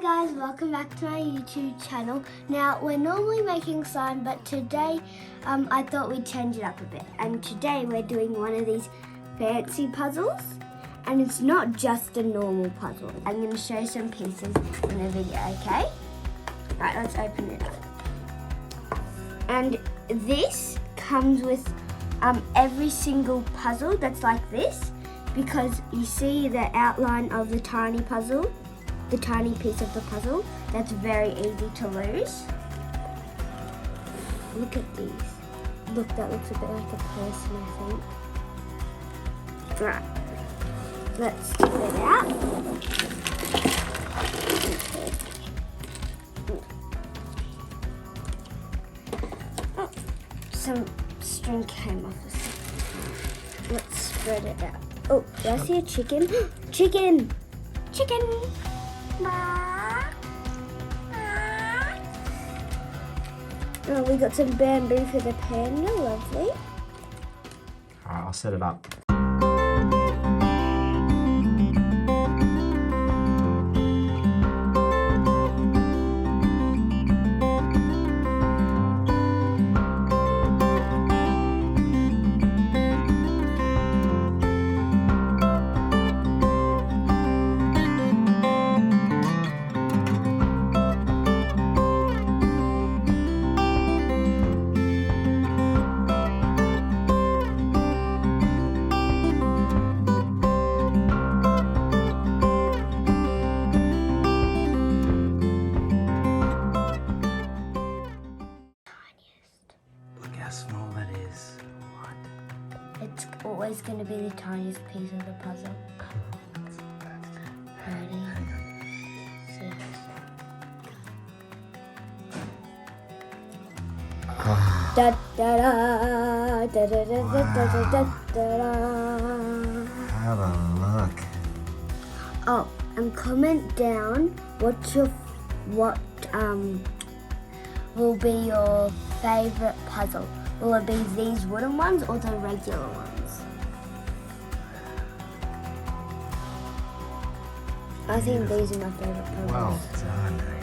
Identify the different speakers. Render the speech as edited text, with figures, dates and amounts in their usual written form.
Speaker 1: guys, welcome back to my YouTube channel. Now we're normally making slime, but today I thought we'd change it up a bit. And today we're doing one of these fancy puzzles, and it's not just a normal puzzle. I'm going to show some pieces in the video, okay? Right, let's open it up. And this comes with every single puzzle that's like this, because you see the outline of the tiny puzzle, the tiny piece of the puzzle. That's very easy to lose. Look at these. Look, that looks a bit like a person, I think. Right, let's get it out. Oh, some string came off. Let's spread it out. Oh, do I see a chicken? Chicken! Chicken! Oh, we got some bamboo for the panda, lovely.
Speaker 2: Alright, I'll set it up. How small that is. What?
Speaker 1: It's always going to be the tiniest piece of the puzzle. Ready?
Speaker 2: Hang on.
Speaker 1: 6. Da da da da da da da da da da.
Speaker 2: Have a look.
Speaker 1: Oh, and comment down what will be your favorite puzzle. Will it be these wooden ones or the regular ones? I think these are my favorite puzzles.
Speaker 2: Well done.